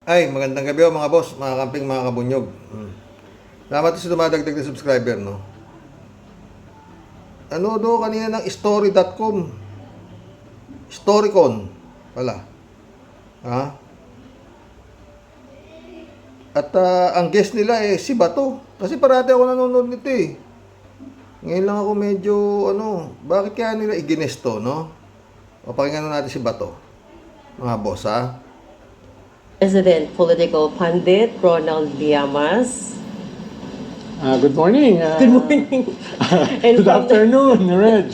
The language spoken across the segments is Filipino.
Ay, magandang gabi mga boss, mga kamping, mga kabunyog. Salamat sa dumadagdag na subscriber, no? Ano do kanina ng story.com. Storycon pala. Ha? At ang guest nila si Bato. Kasi parati ako nanonood nito eh. Ngayon lang ako medyo, bakit kaya nila iginesto, no? O pakinggan natin si Bato. Mga boss, ha? President Political Pundit Ronald Llamas. Good morning. Good morning. Good afternoon, Reg.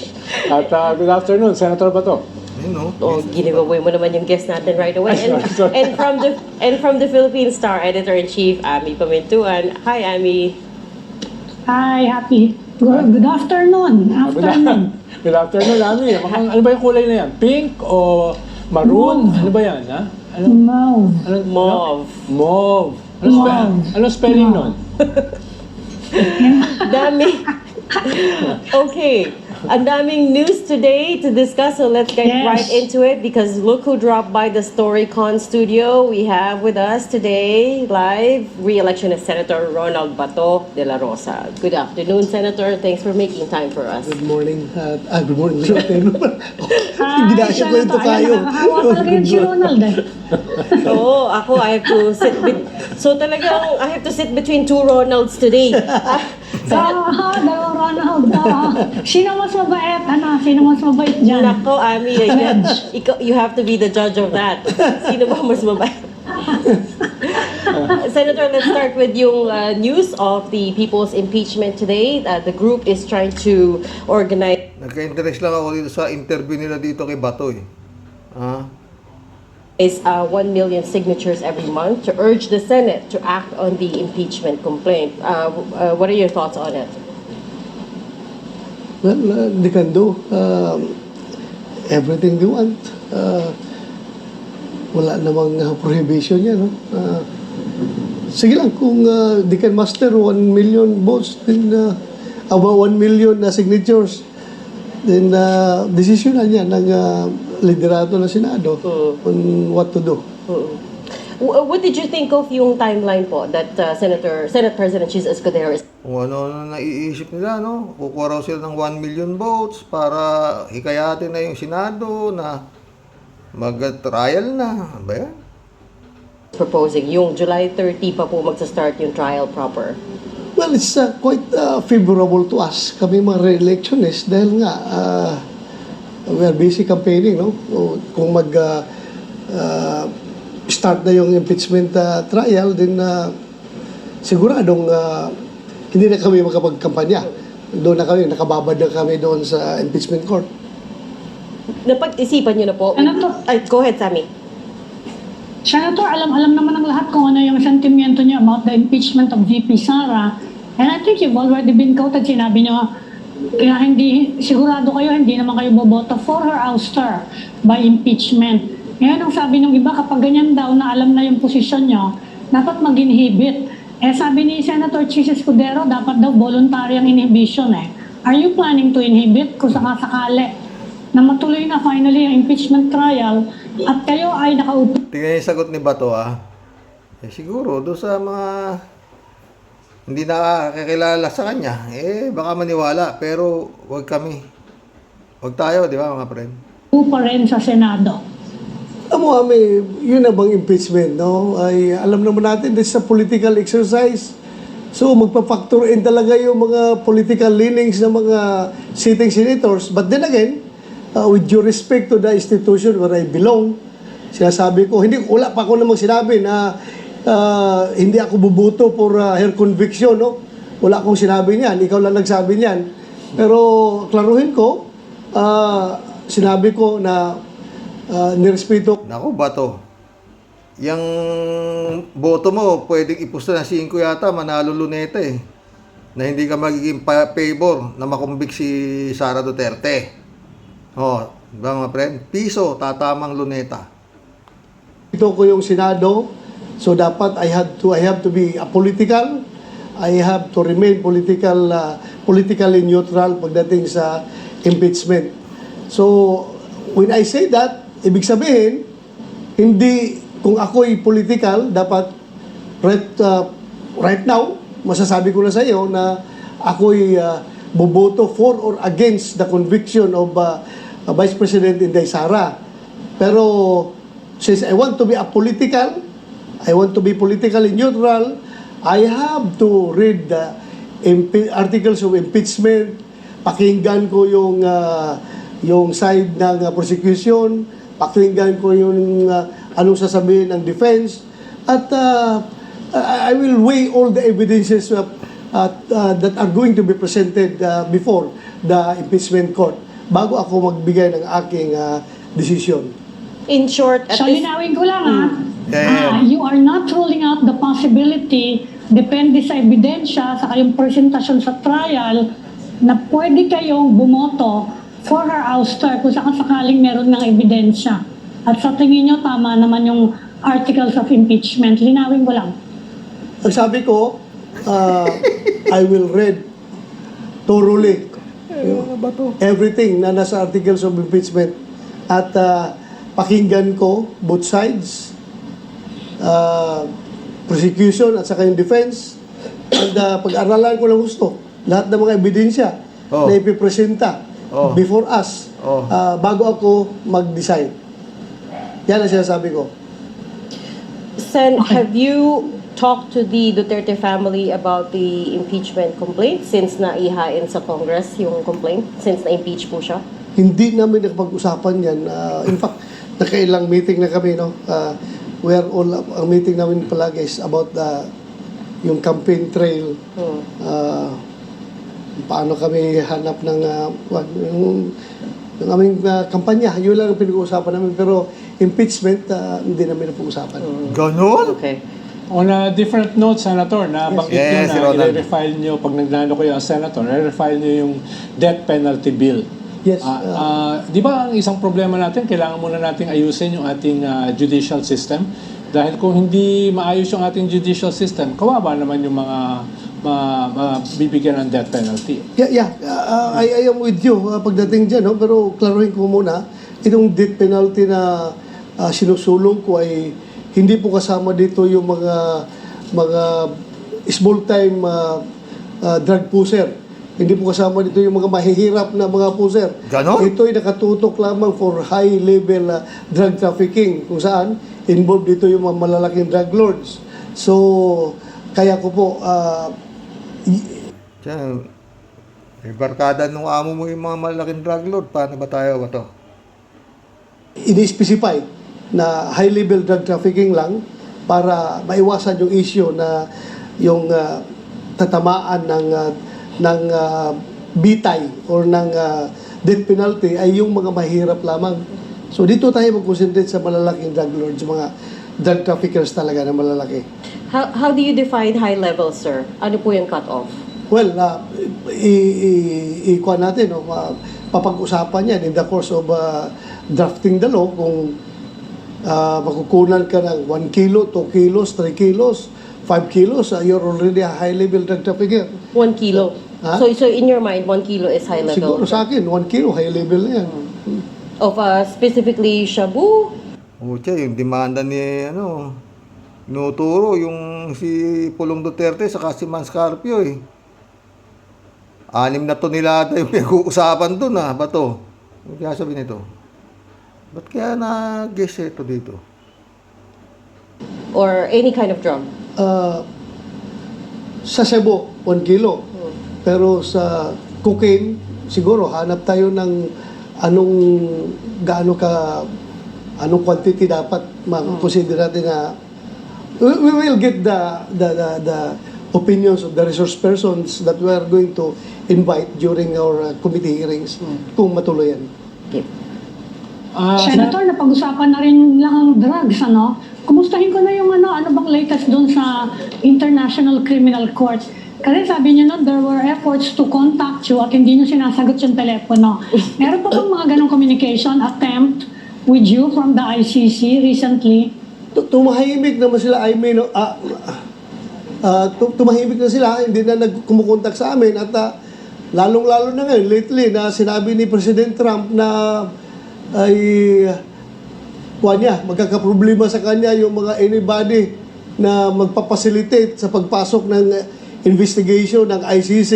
At good afternoon, Senator Bato. Ayun, no? Oh, giveaway mo naman yung guest natin right away. Sorry. And from the Philippine Star Editor-in-Chief, Ami Pamintuan. Hi, Ami. Hi, happy. Good afternoon. Good afternoon, Ami. Ano ba yung kulay na yan? Pink o maroon? Ano ba yan? Ha? Ano? Mauve. Mauve. Mauve. Ano spelling nun? Dami. Okay. Ang daming news today to discuss, so let's get Yes. right into it because look who dropped by the StoryCon studio. We have with us today, live, re-election of Senator Ronald Bato de la Rosa. Good afternoon, Senator. Thanks for making time for us. Good morning. Good morning. Good afternoon. Hi, Ginaya ko ito kayo. Nakakahawa talaga yun si Ronald eh. Oo, ako, I have to sit so talagang I have to sit between two Ronalds today. Dalawang Ronald. Sino mas mabait? Sino mas mabait dyan? Nako, Ami, you have to be the judge of that. Sino ba mas mabait? Senator, let's start with yung news of the people's impeachment today. The group is trying to organize. Nagka-interest lang ako dito sa interview nila dito kay Bato eh. Is 1 million signatures every month to urge the Senate to act on the impeachment complaint. What are your thoughts on it? Well, they can do everything they want. Wala namang prohibition yan. No? Sige lang, kung they can muster 1 million votes, then about 1 million signatures, then decision na niya ng liderato ng Senado on what to do. What did you think of yung timeline po that Senate President Chis Escudero is Kung ano naiisip nila, no? Kukuha raw sila ng 1 million votes para hikayatin na yung Senado na mag-trial na. Ano ba yan? proposing? Yung July 30 pa po magsa-start yung trial proper. Well, it's quite favorable to us, kami mga re-electionists, dahil nga we are busy campaigning, no? Kung start na yung impeachment trial, then siguradong hindi na kami makapagkampanya. Doon na kami, nakababad na kami doon sa impeachment court. Napag-isipan nyo na po? Ano to? Ay, go ahead, Sammy. Senator, alam naman ng lahat kung ano yung sentimiento niya about the impeachment of VP Sara. And I think you've already been quoted. Sinabi niyo, kaya sigurado kayo, hindi naman kayo boboto for her ouster by impeachment. Ngayon, ang sabi ng iba, kapag ganyan daw na alam na yung posisyon niyo, dapat mag-inhibit. Sabi ni Senator Chis Escudero, dapat daw voluntary ang inhibition eh. Are you planning to inhibit kung sakasakali na matuloy na finally ang impeachment trial at kayo ay nakaupo? Tingnan yung sagot ni Bato siguro doon sa mga hindi nakakakilala sa kanya, baka maniwala, pero wag kami. Wag tayo, di ba mga friend? Pa rin sa Senado. Yun na bang impeachment, no? Ay, alam naman natin, this is a political exercise. So, magpa-factor in talaga yung mga political leanings ng mga sitting senators. But then again, with due respect to the institution where I belong, sinasabi ko, wala pa ako namang sinabi na hindi ako bubuto for her conviction, no? Wala akong sinabi niyan, ikaw lang nagsabi niyan. Pero, klaruhin ko, sinabi ko na nirespeto. Naku, Bato. Yang boto mo, pwedeng ipusto na 5 yata, manalo Luneta na hindi ka magiging favor na makumbik si Sara Duterte. Diba mga friend? Piso, tatamang Luneta. Ito ko yung Senado, so dapat I have to be apolitical. I have to remain politically neutral pagdating sa impeachment. So when I say that, ibig sabihin hindi kung ako'y political, dapat right now, masasabi ko na sa iyo na ako'y boboto for or against the conviction of Vice President Inday Sara. Pero since I want to be apolitical, I want to be politically neutral, I have to read the articles of impeachment, pakinggan ko yung side ng prosecution, pakinggan ko yung anong sasabihin ng defense, at I will weigh all the evidences that are going to be presented before the impeachment court bago ako magbigay ng aking decision. In short, at So, this, linawin ko lang Yeah. you are not ruling out the possibility, depende sa ebidensya, sa kayong presentasyon sa trial, na pwede kayong bumoto for her ouster kung sakaling meron ng ebidensya. At sa tingin nyo, tama naman yung articles of impeachment. Linawin ko lang. Ang sabi ko, I will read thoroughly everything na nasa articles of impeachment at pakinggan ko both sides, prosecution at saka yung defense, and pag-aralan ko lang gusto lahat ng mga ebidensya na ipipresenta before us bago ako mag-decide. Yan ang sinasabi ko. Sen, have you talked to the Duterte family about the impeachment complaint since naihain sa Congress yung complaint, since na-impeach po siya? Hindi namin nakapag-usapan yan. In fact, nakailang meeting na kami, no? Where all, ang meeting namin palagi is about yung campaign trail. Paano kami hanap ng yung aming kampanya. Yun lang ang pinag-uusapan namin. Pero impeachment, hindi namin napag-usapan. Ganon? Okay. On a different note, Senator, nabanggit Yes, si nyo Ronald. na i-refile nyo, pag nagnano kayo as Senator, i-refile nyo yung death penalty bill. Yes. Di ba ang isang problema natin, kailangan muna nating ayusin yung ating judicial system? Dahil kung hindi maayos yung ating judicial system, kawawa naman yung mga bibigyan ng death penalty. Yeah. I am with you pagdating dyan, no? Pero klaruhin ko muna, itong death penalty na sinusulong ko ay hindi po kasama dito yung mga small-time drug pusher. Hindi po kasama dito yung mga mahihirap na mga pusher. Ganon? Ito ay nakatutok lamang for high-level drug trafficking, kung saan involved dito yung mga malalaking drug lords. So, kaya ko po, Diyan, may barkada nung amo mo yung mga malaking drug lord. Paano ba tayo ba to? ini-specify na high-level drug trafficking lang para maiwasan yung issue na yung tatamaan ng bitay or ng death penalty ay yung mga mahirap lamang. So dito tayo mag-concentrate sa malalaking drug lords, mga drug traffickers talaga na malalaki. How do you define high level, sir? Ano po yung cut-off? Well, ikuha natin, no? Papag-usapan yan in the course of drafting the law kung makukunan ka ng 1 kilo, 2 kilos, 3 kilos, 5 kilos, you're already a high-level drug trafficker. 1 kilo. Ha? So in your mind, 1 kilo is high level? Siguro sa akin, 1 kilo, high-level na yan. Of specifically shabu? Yung demanda ni, nuturo yung si Pulong Duterte sa si Man Scarpio, 6 na tonelada yung pinag-uusapan dun, bato. Ano kaya sabi nito? Ba't kaya na-guess ito dito? Or any kind of drug? Sa Cebu, 1 kilo. Pero sa cocaine, siguro hanap tayo ng anong quantity dapat ma-consider natin na we will get the opinions of the resource persons that we are going to invite during our committee hearings kung matuloy yan. Okay. Senator, napag-usapan na rin lang ang drugs, ano? Kumustahin ko na yung ano bang latest doon sa International Criminal Court? Kasi sabi niyo no, there were efforts to contact you at hindi niyo sinasagot yung telepono. Meron pa bang mga ganong communication attempt with you from the ICC recently? Tumahimik naman sila, I mean, tumahimik na sila, hindi na kumukontak sa amin at lalong-lalo na ngayon, lately, na sinabi ni President Trump na ay magkakaproblema sa kanya yung mga anybody na magpapacilitate sa pagpasok ng investigation ng ICC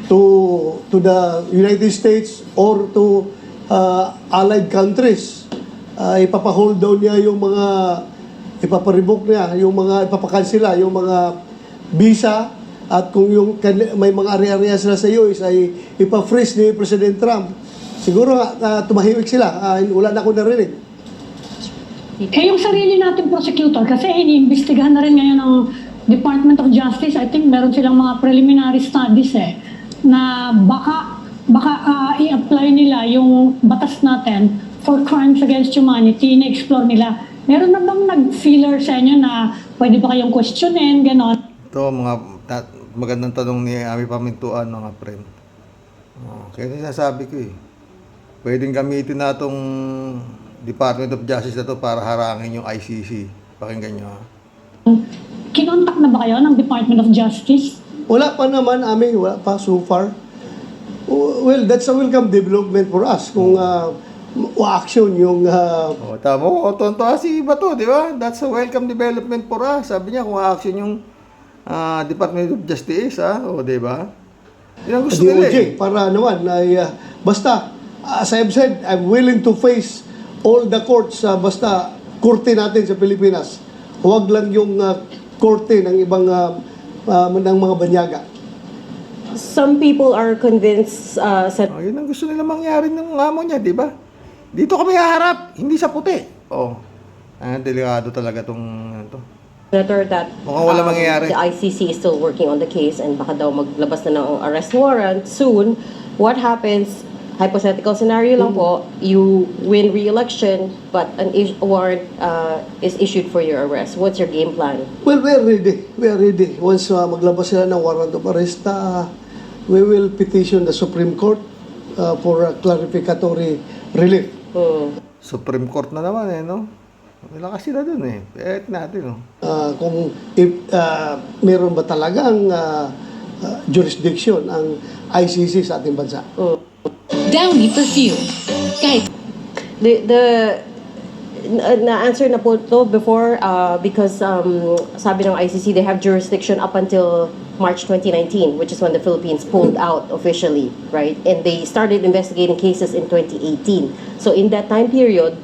to the United States or to allied countries. Ipapahold down niya yung mga, ipaparevoke niya yung mga, ipapakansela yung mga visa, at kung yung may mga area-area sila sa US ay ipa-freeze ni President Trump. Siguro tumahimik sila. Wala na akong narinig. Eh, yung sarili natin prosecutor, kasi iniimbestigahan na rin ngayon ng Department of Justice. I think meron silang mga preliminary studies na baka i-apply nila yung batas natin for crimes against humanity, na-explore nila. Meron na bang nag-feeler sa inyo na pwede ba kayong questionin, gano'n? Ito, magandang tanong ni Ami Pamintuan, mga friend. Kaya sinasabi ko pwedeng gamitin na itong Department of Justice na to para harangin yung ICC. Pakinggan nyo. Kinontak na ba kayo ng Department of Justice? Wala pa naman, Ami. Wala pa so far. Well, that's a welcome development for us. Kung action yung... Tama mo, tonto si Bato, di ba? That's a welcome development for us. Sabi niya kung action yung Department of Justice, o di ba? Yan ang gusto nila DOJ, para naman, basta, as I've said, I'm willing to face all the courts, basta, korte natin sa Pilipinas. Huwag lang yung korte ng ibang, ng mga banyaga. Some people are convinced, Yun ang gusto nila mangyari ng amo niya, di ba? Dito kami haharap, hindi sa puti. Delikado talaga itong to. Senator, that Mukhang wala mangyayari. the ICC is still working on the case and baka daw maglabas na ng arrest warrant soon. What happens, hypothetical scenario lang po, you win re-election but an warrant is issued for your arrest. What's your game plan? Well, we are ready. We are ready. Once maglabas sila ng warrant of arrest, we will petition the Supreme Court for a clarificatory relief. Supreme Court na naman no? Malakas sila dun Pet natin Kung meron ba talagang jurisdiction ang ICC sa ating bansa. Downy Perfume. Kahit Na-answer na po to before because sabi ng ICC they have jurisdiction up until March 2019, which is when the Philippines pulled out officially, right? And they started investigating cases in 2018. So in that time period,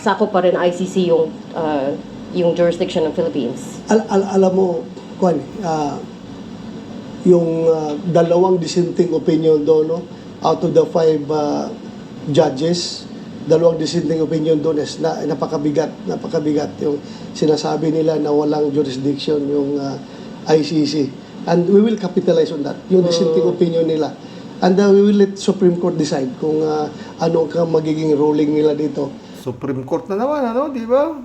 sakop pa rin ICC yung jurisdiction ng Philippines. Alam mo, Kwan, yung dalawang dissenting opinion doon, no? Out of the 5 judges, dalawang dissenting opinion doon is napakabigat yung sinasabi nila na walang jurisdiction yung ICC. And we will capitalize on that, yung dissenting opinion nila. And we will let Supreme Court decide kung ano ang magiging ruling nila dito. Supreme Court na naman, di ba?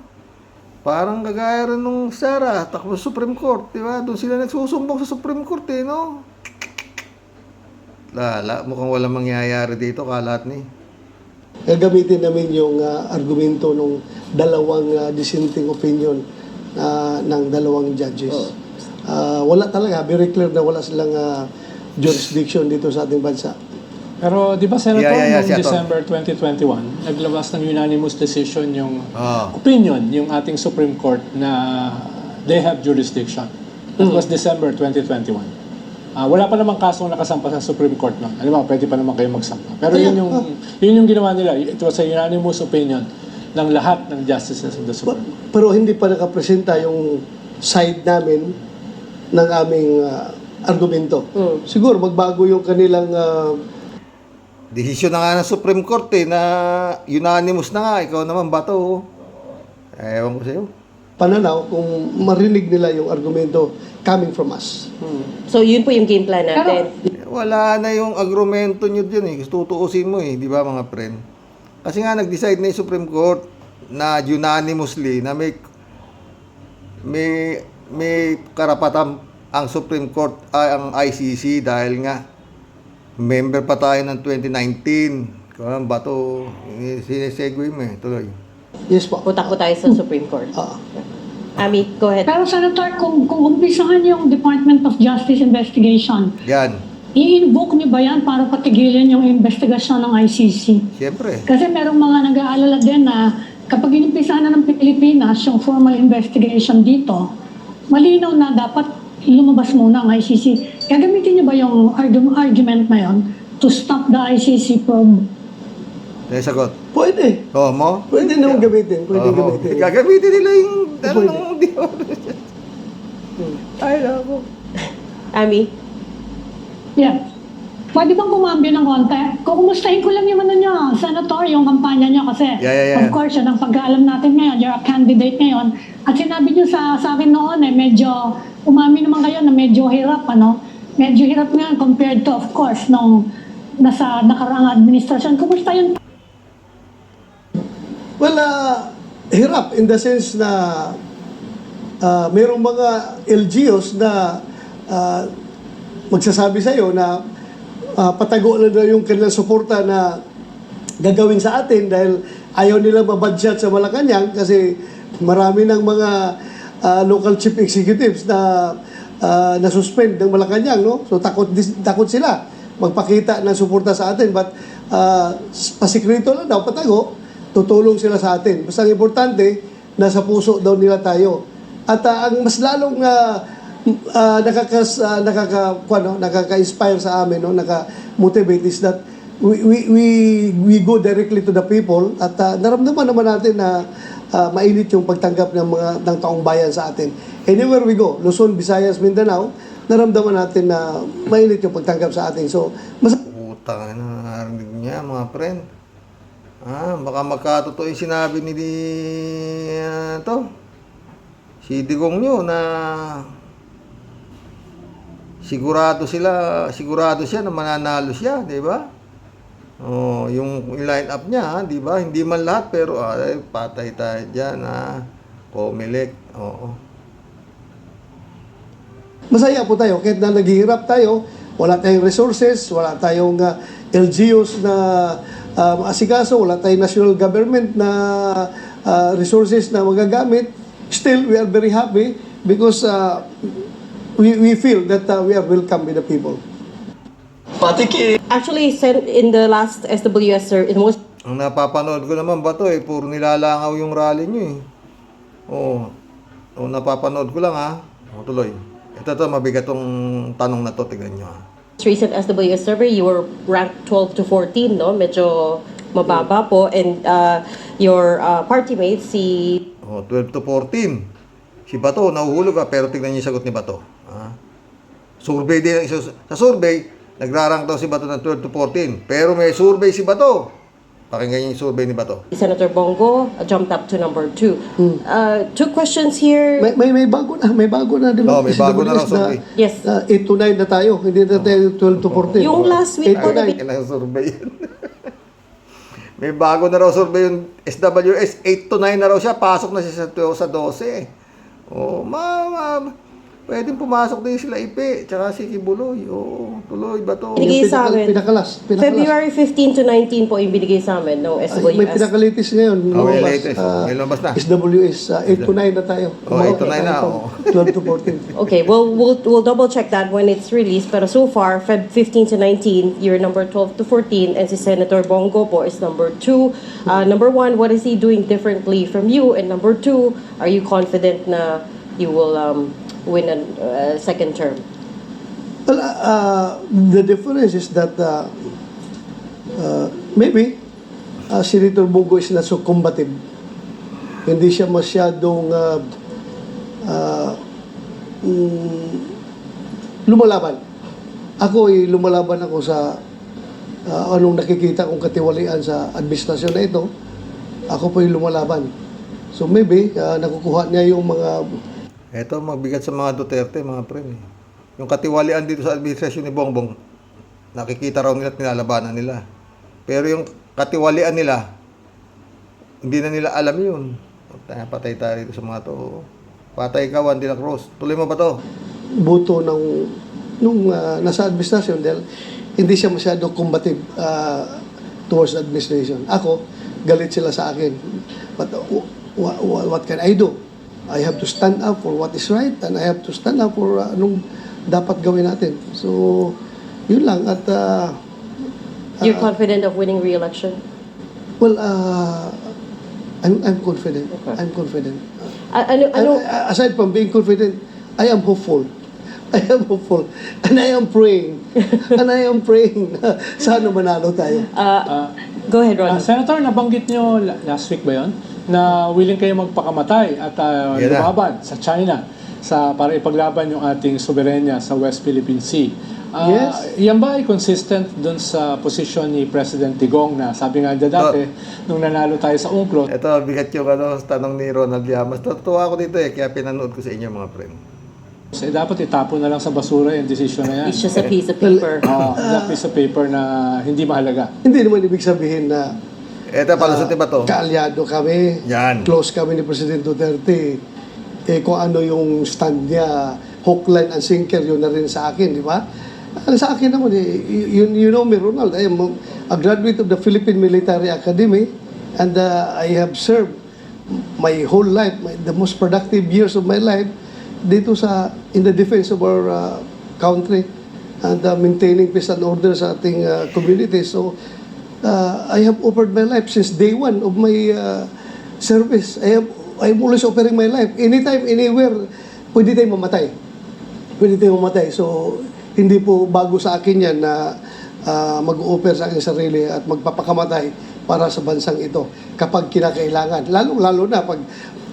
Parang kagaya rin nung Sara, takbo Supreme Court, di ba? Doon sila nagsusumbong sa Supreme Court, no? Mukhang walang mangyayari dito, kalat ni. Gagamitin namin yung argumento ng dalawang dissenting opinion ng dalawang judges. Wala talaga, very clear na wala silang jurisdiction dito sa ating bansa. Pero di ba, Senator, Yeah, noong December 2021, naglabas ng unanimous decision yung Ah. opinion, yung ating Supreme Court na they have jurisdiction. That was December 2021. Wala pa namang kasong nakasampa sa Supreme Court no. Alam mo, pwede pa naman kayo magsampa. Pero yun yung ginawa nila. It was a unanimous opinion ng lahat ng justices of the Supreme Court. Pero hindi pa nakapresenta yung side namin ng aming argumento. Siguro magbago yung kanilang Desisyon na nga ng Supreme Court na unanimous na nga. Ikaw naman, Bato. Ewan ko sa'yo. pananaw kung marinig nila yung argumento coming from us. So yun po yung game plan natin. Wala na yung argumento nyo dyan Tutuusin mo di ba mga friend? Kasi nga nag-decide na yung Supreme Court na unanimously na may karapatan ang Supreme Court ang ICC dahil nga member pa tayo ng 2019. Kung ba ito, sinesegue mo tuloy. Yes po. Putak po tayo sa Supreme Court. Ami, go ahead. Pero Senator, kung umpisahan yung Department of Justice investigation, Yan. i-invoke niyo ba yan para patigilin yung investigasyon ng ICC? Siyempre. Kasi merong mga nag-aalala din na kapag inimpisa na ng Pilipinas yung formal investigation dito, malinaw na dapat lumabas muna ang ICC. Gagamitin niyo ba yung argument na yon to stop the ICC probe? May sagot. Pwede. Oo mo? Pwede naman gamitin. Pwede Oo mo. gamitin. Gagamitin nila yung ano Pwede. nung di Ay, nako. Ami? Yeah. Pwede bang kumambyo ng konti? Kukumustahin ko lang yung ano nyo, Senator, yung kampanya nyo kasi Yeah. of course, yan ang pagkaalam natin ngayon, you're a candidate ngayon. At sinabi nyo sa akin noon medyo, umami naman kayo na medyo hirap, ano? Medyo hirap ngayon compared to, of course, nung nasa nakaraang administrasyon. Kumusta yun? Well, hirap in the sense na mayroong mga LGUs na magsasabi sa'yo na patago na daw yung kanilang suporta na gagawin sa atin dahil ayaw nila mabudget sa Malacanang kasi marami ng mga local chief executives na na-suspend ng Malacanang, no? So takot sila magpakita ng suporta sa atin, but pasikreto lang daw, patago, tutulong sila sa atin. Basta ang importante, nasa puso daw nila tayo. At ang mas lalong nakaka-inspire sa amin, no, naka-motivate is that we go directly to the people at naramdaman naman natin na mainit yung pagtanggap ng taong bayan sa atin. Anywhere we go, Luzon, Visayas, Mindanao, naramdaman natin na mainit yung pagtanggap sa atin. So, Utang na narinig niya, mga friend. Baka magkatotoo yung sinabi ni si Digong nyo na sigurado siya na mananalo siya, di ba? Oh, yung line up niya, di ba? Hindi man lahat pero patay tayo diyan, Comelec. Oo. masaya po tayo. Kahit na naghihirap tayo, wala tayong resources, wala tayong LGUs na asikaso, wala tayong national government na resources na magagamit. Still, we are very happy because we feel that we are welcome with the people. Actually, in the last SWS, sir, in most Ang napapanood ko naman ba puro nilalangaw yung rally nyo napapanood ko lang tuloy. Ito mabigat tong tanong na to, tignan nyo recent SWS survey, you were ranked 12 to 14, no? Medyo mababa po. And your party mate, si 12 to 14. Si Bato, nahuhulog pero tignan niyo yung sagot ni Bato. Survey din, sa survey, nagrarang daw si Bato ng 12 to 14. Pero may survey si Bato. Pakinggan niyo yung survey ni Bato. Senator Bongo jumped up to number 2. Two questions here. May bago na, di ba? May bago na raw survey. Yes. 8 to 9 na tayo, hindi na tayo 12 to 14. Yung last week po, 8 to 9. Kailangan survey yun. May bago na raw survey yung SWS. 8 to 9 na raw siya. Pasok na siya sa 12. Pwedeng pumasok din sila Ipe, tsaka si Kibuloy. Tuloy, Bato. Binigay sa amin. Pinakalas. February 15 to 19 po yung binigay sa amin, no? SWS. May pinakalitis ngayon. May latest. May lumabas na. SWS, 8 to 9 na tayo. 8 to 9 na. 12 to 14. Okay, we'll double check that when it's released. Pero so far, Feb 15 to 19, you're number 12 to 14, and si Senator Bongo po is number 2. Number 1, what is he doing differently from you? And number 2, are you confident na you will win a second term? Well, the difference is that maybe Senator Bongo is not so combative. Hindi siya masyadong lumalaban. Ako lumalaban ako sa anong nakikita kong katiwalian sa administrasyon na ito. Ako po lumalaban. So maybe nakukuha niya yung mga Ito, magbigat sa mga Duterte, mga friend. Yung katiwalian dito sa administrasyon ni Bongbong, nakikita raw nila at nilalabanan nila. Pero yung katiwalian nila, hindi na nila alam yun. Patay tayo dito sa mga to. Patay ka, Juan de la Cruz. Tuloy mo ba to? buto nung nasa administrasyon dahil hindi siya masyado combative towards the administration. Ako, galit sila sa akin. But what can I do? I have to stand up for what is right and I have to stand up for anong dapat gawin natin. So, yun lang. At You're confident of winning re-election? well, I'm confident. I'm confident. Ano, Aside from being confident, I am hopeful. I am hopeful. And I am praying. And I am praying na sana manalo tayo. go ahead, Ron. Senator, nabanggit nyo last week ba yun? Na willing kayo magpakamatay at Yan na. lumaban sa China para ipaglaban yung ating soberenya sa West Philippine Sea. Yes. Yan ba ay consistent dun sa posisyon ni President Digong na sabi nga dyan dati, nung nanalo tayo sa UNCLOS, Ito, bigat yung tanong ni Ronald Llamas. Natutuwa ako dito kaya pinanood ko sa inyo mga friend. dapat itapon na lang sa basura yung decision na yan. It's just a piece of paper. That piece of paper na hindi mahalaga. Hindi naman ibig sabihin na Ito, palusot ba to? kaalyado kami, Yan. close kami ni President Duterte. Kung ano yung stand niya, hook, line, and sinker, yun na rin sa akin, di ba? Ang sa akin naman, you know me, Ronald, I am a graduate of the Philippine Military Academy and I have served my whole life, the most productive years of my life dito in the defense of our country and maintaining peace and order sa ating community. So, I have offered my life since day one of my service. I'm always offering my life. Anytime, anywhere, pwede tayong mamatay. Pwede tayong mamatay. So, hindi po bago sa akin yan na mag-offer sa aking sarili at magpapakamatay para sa bansang ito kapag kinakailangan. Lalo na pag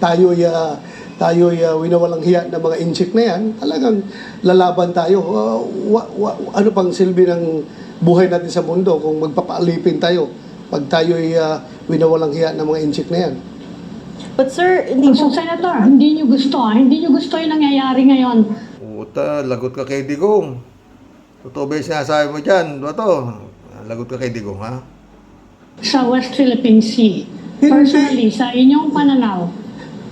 tayo'y winawalang hiya ng mga inchik na yan, talagang lalaban tayo. Ano pang silbi ng buhay natin sa mundo kung magpapaalipin tayo pag tayo'y winawalang hiya ng mga inchik na yan. But sir, hindi So, po... Senator, hindi nyo gusto yung nangyayari ngayon. Puta, lagot ka kay Digong. Totoo ba yung sinasabi mo dyan? Ba to? Lagot ka kay Digong, ha? Sa West Philippine Sea. Personally, sa inyong pananaw,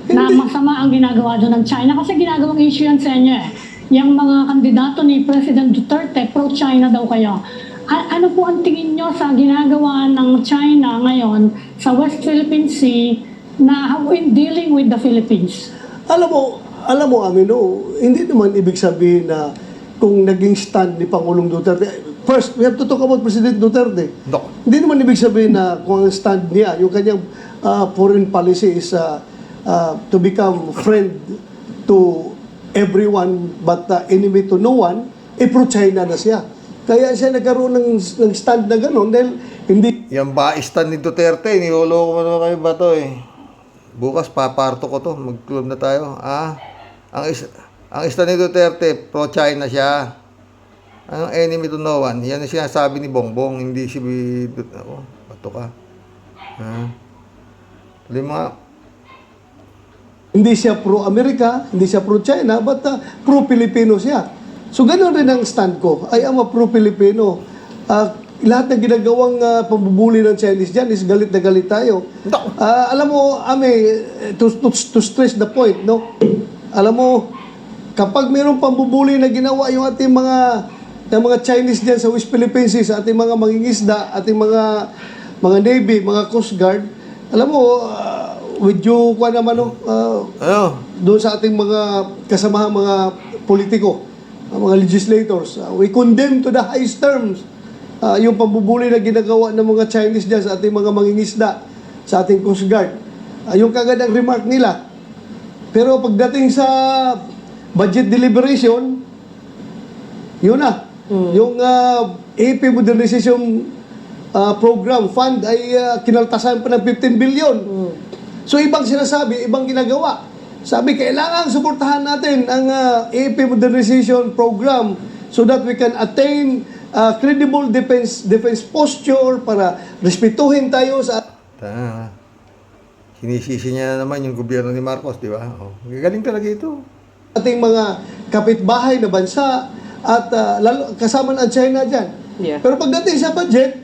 na masama ang ginagawa doon ng China kasi ginagawang issue yan sa inyo eh. Yung mga kandidato ni President Duterte, pro-China daw kayo. Ano po ang tingin nyo sa ginagawa ng China ngayon sa West Philippine Sea na in dealing with the Philippines? Alam mo, Amino, hindi naman ibig sabihin na kung naging stand ni Pangulong Duterte. First, we have to talk about President Duterte. No. Hindi naman ibig sabihin na kung ang stand niya, yung kanyang foreign policy is to become friend to everyone but enemy to no one, pro-China na siya. Kaya siya nagkaroon ng stand na gano'n dahil hindi Yan ba stand ni Duterte? Niloloko mo naman kayo ba to Bukas paparto ko to. Mag-club na tayo. Ang stand ni Duterte, pro-China siya. Anong enemy to no one? Yan ang sinasabi ni Bongbong. Hindi si... Ako, bato ka. hindi siya pro-America, hindi siya pro-China, but pro-Filipino siya. So, gano'n rin ang stand ko. I am a pro-Filipino. Lahat ng ginagawang pambubuli ng Chinese dyan is galit na galit tayo. Alam mo, to stress the point, no? Alam mo, kapag mayroong pambubuli na ginawa yung ating mga Chinese dyan sa West Philippine Sea, sa ating mga mangingisda, ating mga Navy, mga Coast Guard, alam mo, with you, doon sa ating mga kasamahang mga politiko, mga legislators, we condemn to the highest terms yung pambubuli na ginagawa ng mga Chinese dyan sa ating mga mangingisda, sa ating Coast Guard. Yung kagad ang remark nila. Pero pagdating sa budget deliberation, yun na. Yung AP Modernization Program Fund ay kinaltasan pa ng 15 billion. So ibang sinasabi, ibang ginagawa. Sabi, kailangan suportahan natin ang AP Modernization Program so that we can attain credible defense posture para respetuhin tayo sa... Sinisisi niya na naman yung gobyerno ni Marcos, di ba? Galing talaga ito. ating mga kapitbahay na bansa at lalo, kasama na ang China dyan. Yeah. Pero pagdating sa budget,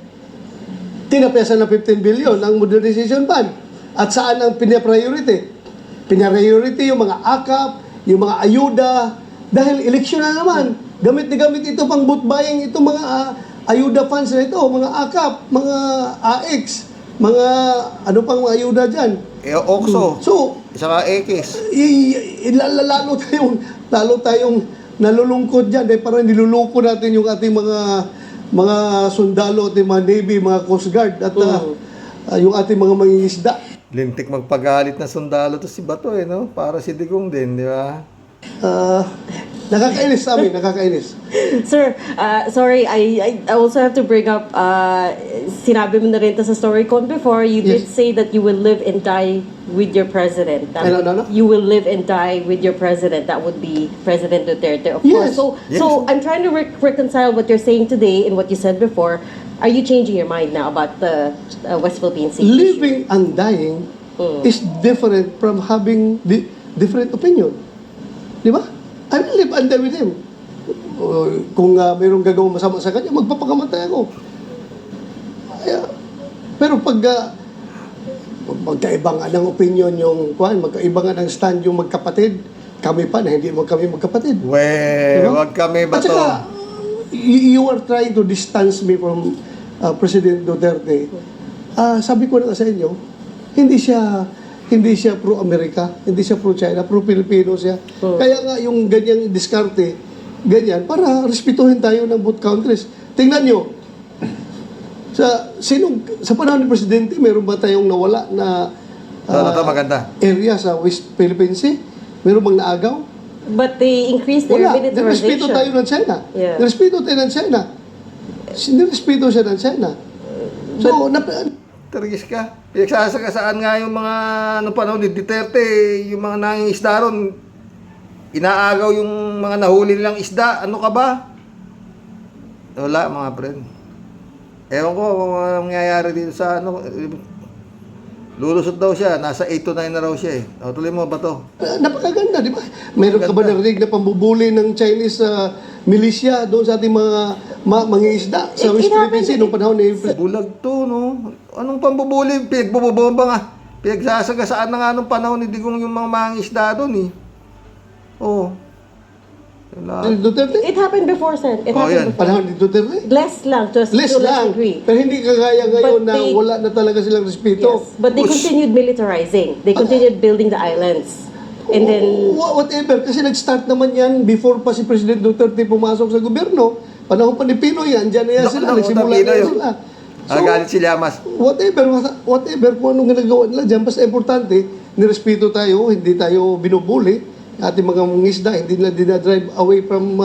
tinapiasan ng 15 billion ang modernization fund. At saan ang pinapriority? Pinapriority yung mga AKAP, yung mga ayuda, dahil eleksyon na naman. Gamit na gamit ito pang vote buying, itong mga ayuda funds na ito, mga AKAP, mga AX, mga ano pang mga ayuda dyan. Okso. So, Saka X. lalo tayong nalulungkot dyan dahil parang niluluko natin yung ating mga sundalo, ating mga Navy, mga Coast Guard at yung ating mga mangingisda. Lintik magpagalit na sundalo to si Bato eh, no? Para si Digong din, di ba? Nakakainis sa amin, nakakainis. Sir, sorry, I also have to bring up, sinabi mo na rin to sa StoryCon before, you did Yes. say that you will live and die with your president. That Ano? You will live and die with your president. That would be President Duterte, of Yes. course. Yes. So I'm trying to reconcile what you're saying today and what you said before. Are you changing your mind now about the West Philippine Sea issue? Living and dying is different from having different opinion. Di ba? I will live and die with him. Kung mayroong gagawin masama sa kanya, magpapakamatay ako. Pero pag magkaiba nga ng opinion yung magkaiba nga ng stand yung magkapatid, kami pa na hindi mo kami magkapatid. Diba? Wag kami At Bato. saka, you are trying to distance me from President Duterte. Sabi ko na nga sa inyo, hindi siya pro-America, hindi siya pro-China, pro-Filipino siya. Kaya nga yung ganyang diskarte, ganyan, para respetuhin tayo ng both countries. Tingnan nyo, sa panahon ni Presidente, meron ba tayong nawala na Ito maganda. area sa West Philippine Sea? Meron bang naagaw? But they increased their Wala. Nirespeto tayo militarization. ng China. Yeah. Nirespeto tayo ng China. Nirespeto siya ng China. So, Targis ka. Pinagsasagasaan nga yung mga panahon ni Duterte, yung mga nanging isda ron, inaagaw yung mga nahuli nilang isda. Ano ka ba? Wala mga friend. Ewan ko kung anong nangyayari dito sa lulusot daw siya. Nasa 8 to 9 na raw siya eh. O, tuloy mo ba to? napakaganda, di ba? Meron ka ba narinig na pambubuli ng Chinese militia doon sa ating mga mangingisda sa West Philippine Sea nung panahon ni Bulag to, no? Anong pambubuli? Pinagbubomba nga. Pinagsasagasaan na nga nung panahon ni Digong yung mga mangisda doon eh. Oo. Wala. Duterte? It happened before, Sen. It Oh, yan. happened before. Panahon ni Duterte? Less lang, to a Less to a less lang. degree. Pero hindi kagaya ngayon But na they- wala na talaga silang respeto. Yes, but they continued militarizing. They continued building the islands. And then, Whatever, kasi nag-start naman yan before pa si President Duterte pumasok sa gobyerno. Panahon pa ni Pinoy yan, dyan na yan sila, nagsimula na yan sila. Galit si Llamas. Whatever kung anong ginagawa nila dyan, basta importante, nirespeto tayo, hindi tayo binubuli. Ating mga mangisda, hindi nila dinadrive away from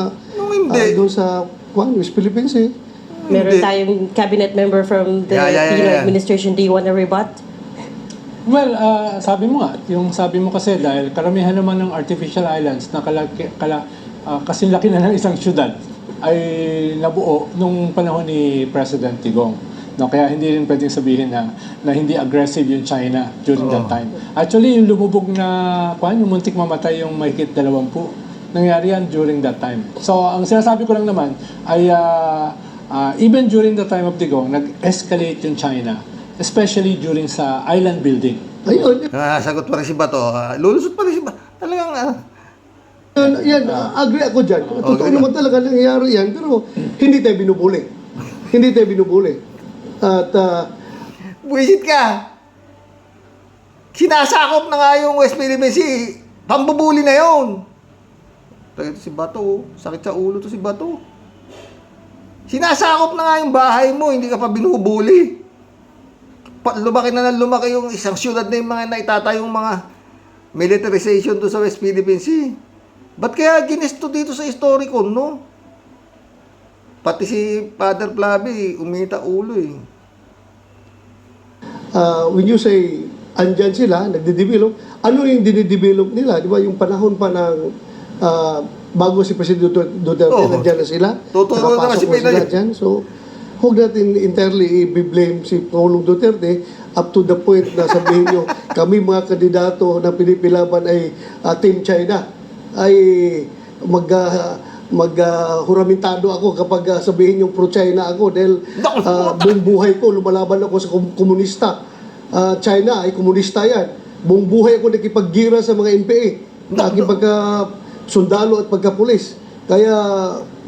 hindi. doon sa West Philippines eh. meron Hindi. tayong cabinet member from the Yeah. Pinoy administration. Do you want to rebut? Well, sabi mo nga, yung sabi mo kasi dahil karamihan naman ng artificial islands na kasing laki na ng isang syudad ay nabuo nung panahon ni President Digong. No, kaya hindi rin pwedeng sabihin na hindi aggressive yung China during that time. Actually, yung lumubog na yung muntik mamatay yung mahigit 20, nangyari yan during that time. So, ang sinasabi ko lang naman ay even during the time of Digong, nag-escalate yung China, especially during sa island building. Ayun, Sagot pa rin si Bato. Lulusot pa rin si Bato. Talagang yan, agree ako dyan. Totoo naman talaga nangyayari yan, pero hindi tayo binubuli. Hindi tayo binubuli. At buwisit ka. Sinasakop na nga yung West Philippine Sea. Pambubuli na yun. Talaga si Bato. Sakit sa ulo to si Bato. Sinasakop na nga yung bahay mo. Hindi ka pa binubuli. Lumaki na lumaki yung isang syudad na yung mga naitatayong mga militarization to sa West Philippine Sea. Ba't kaya ginesto dito sa Historicon, no? Pati si Father Flavi, umita ulo eh. when you say, andyan sila, nagde-develop, ano yung dinidevelop nila? Di ba yung panahon pa ng bago si President Duterte, nandyan na sila. Tuturo na Nakapasok si na sila Pinoy. dyan. So, huwag natin entirely i-blame si Pangulong Duterte up to the point na sabihin nyo, kami mga kandidato na pinipilaban ay Team China, ay huramentado ako kapag sabihin yung pro-China ako dahil buong buhay ko lumalaban ako sa komunista. China ay komunista yan. Buong buhay ako nakipaggira sa mga NPA, aking pagka-sundalo at pagka-pulis. Kaya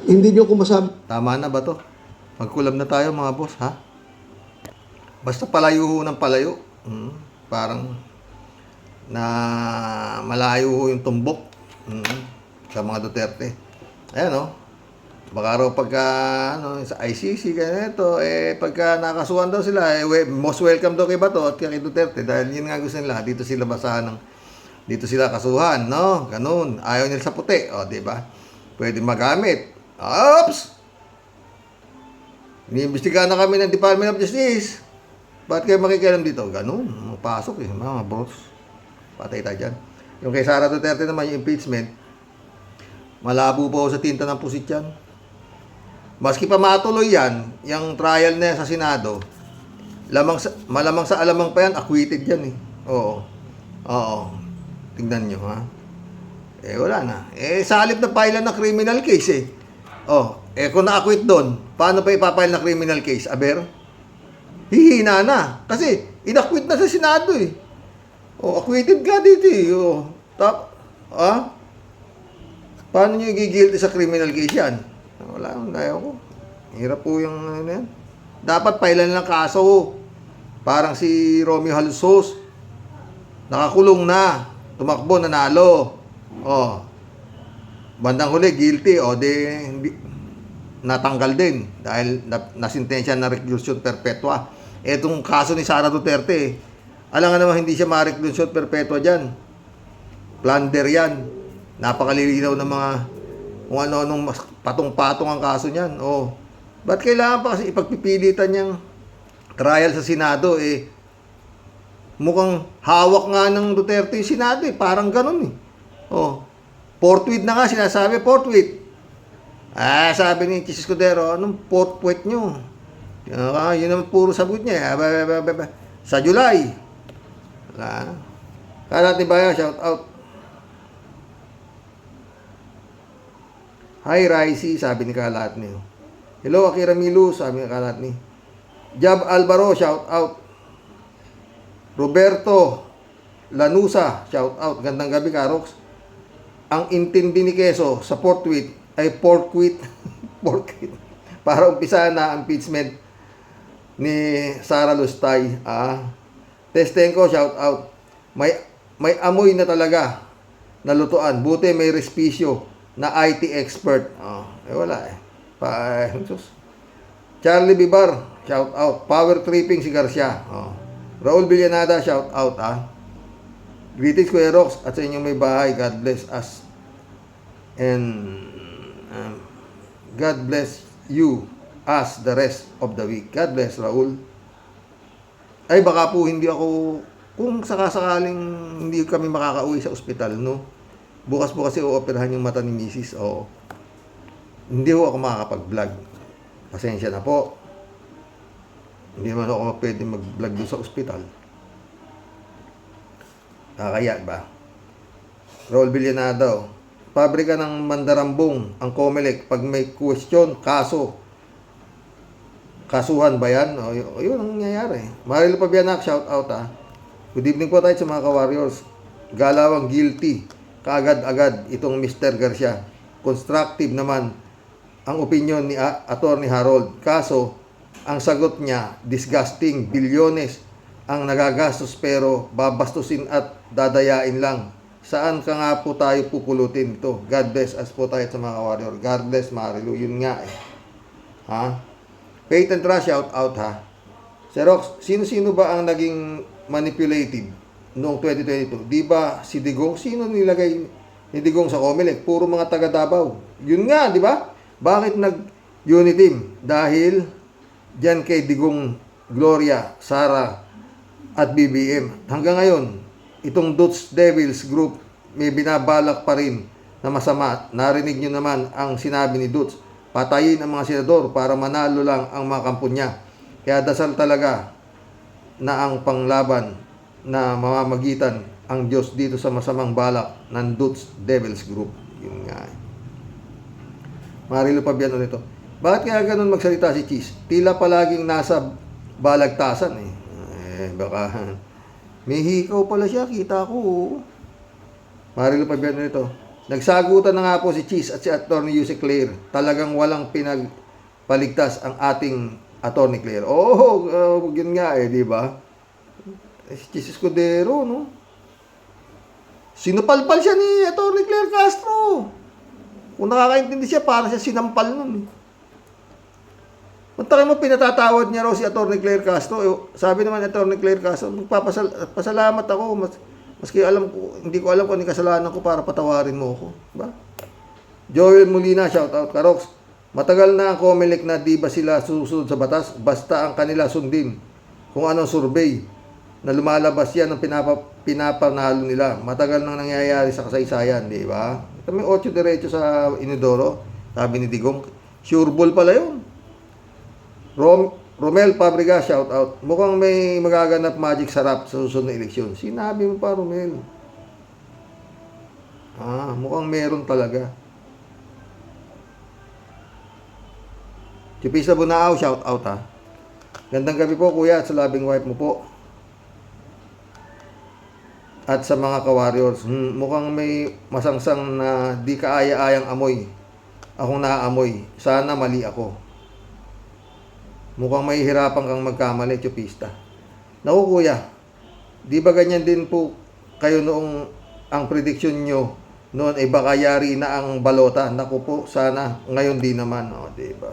hindi nyo ko masabi. Tama na ba to? Magkulam na tayo mga boss, ha? Basta palayo ho ng palayo. Parang na malayo ho yung tumbok sa mga Duterte. Ayan, oh. Baka raw pagka, sa ICC, ganito, pagka nakasuhan daw sila, most welcome daw kay Bato at kay Duterte dahil yun nga gusto nila, dito sila basahan dito sila kasuhan, no? Ganun. Ayaw nila sa puti, di ba? Pwede magamit. Oops! Iniimbestigahan na kami ng Department of Justice. Bakit kayo makikialam dito? Ganun. Pasok mga bros. Patay tayo dyan. Yung kay Sara Duterte naman, yung impeachment, malabo po sa tinta ng pusit yan. Maski pa matuloy yan, yung trial na yan sa Senado, malamang sa alamang pa yan, acquitted yan Oo. Tingnan nyo, ha? Wala na. Sa halip na file na criminal case kung na-acquit doon, paano pa ipapile na criminal case? Aber? Hihina na. Kasi, in-acquit na sa Senado acquitted ka dito Paano nyo i-guilty sa criminal case yan? Wala, ayaw ko. Hirap po yung yan. Dapat pailan lang kaso. Parang si Romeo Halsos. Nakakulong na. Tumakbo, nanalo. Bandang huli, guilty. Natanggal din. Dahil nasintensya na reclusion perpetua. Etong kaso ni Sara Duterte, alam nga naman hindi siya ma-reclusion perpetua dyan. Plunder yan. Napakalilinaw ng mga kung ano-anong patong-patong ang kaso niyan. Ba't kailangan pa kasi ipagpipilitan niyang trial sa Senado? Mukhang hawak nga ng Duterte yung Senado Parang ganun Forthwith na nga sinasabi, forthwith. Sabi ni Chis Escudero, anong forthwith nyo? Yun naman puro sagot niya. Sa July. Kaya natin ba shout out. Hi, Raisi, sabi ni Kalatni. Hello, Akira Milu, sabi ni Kalatni. Jab Alvaro, shout out. Roberto Lanusa, shout out. Gandang gabi, Karox. Ang intindi ni Keso sa forthwith ay porkwit. Porkwit. Para umpisa na ang impeachment ni Sara Lustay. Testenko, shout out. May amoy na talaga na lutuan. Buti may respisyo na IT expert. Wala Charlie Bibar, shout out. Power tripping si Garcia. Raul Villanada, shout out. Greetings Kuya Rox at sa inyong may bahay. God bless us. And God bless you as the rest of the week. God bless Raul. Baka po hindi ako, kung sakasakaling hindi kami makakauwi sa ospital, bukas po kasi uoperahan yung mata ni Mrs. Hindi ako makakapag-vlog. Pasensya na po. Hindi naman ako pwede mag-vlog doon sa ospital. Kaya ba? Raul Villanado. Pabrika ng mandarambong ang Comelec pag may question, kasuhan ba yan? Yun ang nangyayari. Marilo Pabianak, shout out Good evening po tayo sa mga ka-warriors. Galawang guilty. Kaagad-agad itong Mr. Garcia. Constructive naman ang opinion ni Attorney Harold. Kaso, ang sagot niya, disgusting, bilyones ang nagagastos pero babastusin at dadayain lang. Saan ka nga po tayo pupulutin ito? God bless us po tayo sa mga warrior. God bless Marilu. Yun nga Faith and Trust, shout out Sir Rox, sino-sino ba ang naging manipulated noong 2022? Di ba si Digong? Sino nilagay ni Digong sa Comelec? Puro mga taga Davao. Yun nga, di ba? Bakit nag-unity team? Dahil dyan kay Digong, Gloria, Sara, at BBM. Hanggang ngayon, itong Dutch Devils Group may binabalak pa rin na masama. Narinig nyo naman ang sinabi ni Dutch. Patayin ang mga senador para manalo lang ang mga kampo niya. Kaya dasal talaga na ang panglaban na mamamagitan ang Diyos dito sa masamang balak ng Dutch Devils Group. Yun nga. Marilo Pabiano nito. Bakit kaya ganun magsalita si Cheese? Tila palaging nasa balagtasan baka may hikaw pala siya, kita ko. Marilo Pabiano nito. Nagsagutan na nga po si Cheese at si Attorney Yusek Claire. Talagang walang pinagpaligtas ang ating Attorney Claire. Yun nga di ba? Si Cheese Escudero, Sinupalpal siya ni Attorney Claire Castro. Kung nakakaintindi siya, para siya sinampal nun. Puntakin mo, pinatatawad niya raw si Atty. Claire Castro. Sabi naman ni Atty. Claire Castro, pasalamat ako. Maski hindi ko alam kung ano yung kasalanan ko para patawarin mo ako. Diba? Joel Molina, shout out Karoks. Matagal na ang COMELEC na di ba sila susunod sa batas? Basta ang kanila sundin kung anong survey na lumalabas yan ang pinapanalo nila. Matagal nang nangyayari sa kasaysayan, di ba? Kami 8 diretso sa Inodoro, sabi ni Digong. Sure ball pala yun. Romel Pabriga, shout out. Mukhang may magaganap magic sarap sa susunod na eleksyon. Sinabi mo pa, Romel. Mukhang meron talaga. Chupisa Bunao, shout out ha. Gandang gabi po kuya at sa labing wife mo po. At sa mga ka-warriors, mukhang may masangsang na di kaaya-ayang amoy. Akong naaamoy. Sana mali ako. Mukhang may hirapan kang magkamali, Chupista. Naku kuya, di ba ganyan din po kayo noong ang prediction nyo noon ay baka yari na ang balota? Naku po, sana ngayon di naman. O, di ba?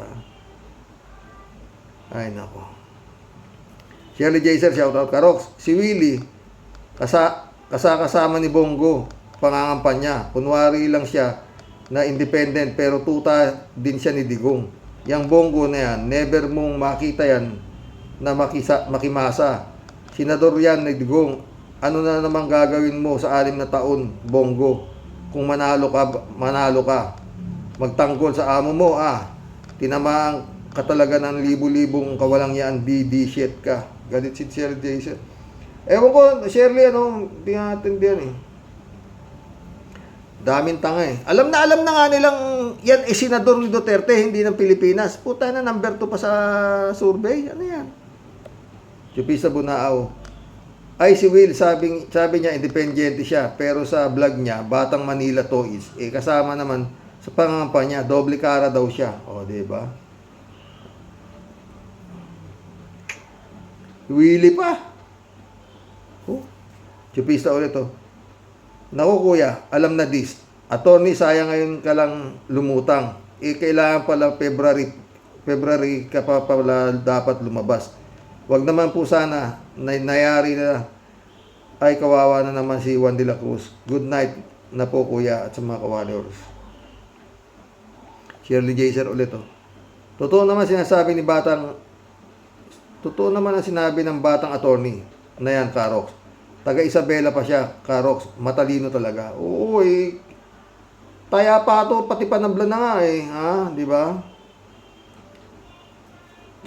Ay, naku. Shirley Jaser, shoutout Karoks. Si Willie, kasama ni Bongo, pangangampanya. Kunwari lang siya na independent pero tuta din siya ni Digong. Yang Bongo na yan, never mong makita yan na makimasa. Senador yan ni Digong. Ano na naman gagawin mo sa 6 na taon, Bongo? Kung manalo ka. Magtanggol sa amo mo, tinamaan ka talaga ng libu-libong kawalang yan, BD shit ka. Galit si Shirley Jason. Ewan ko, Shirley, hindi natin diyan eh. Daming tanga eh. Alam na nga nilang yan senador ni Duterte, hindi ng Pilipinas. Puta na, number 2 pa sa survey. Ano yan? Chupisa Bunao. Ay, si Will, sabi niya, independente siya. Pero sa vlog niya, Batang Manila to is. Kasama naman sa pangangampanya, doble kara daw siya. O, diba? Willie pa. Chupista ulit to. Naku kuya, alam na this. Attorney, sayang ngayon ka lang lumutang. Kailangan pala February ka pa pala dapat lumabas. Wag naman po sana nayari na ay kawawa na naman si Juan de la Cruz. Good night na po kuya at sa mga ka-warriors. Shirley Jaser ulit to. Totoo naman ang sinabi ng batang attorney na yan, Karoks. Taga Isabela pa siya, Karoks. Matalino talaga. Oo eh. Taya pa to, pati panabla na nga eh. Di ba?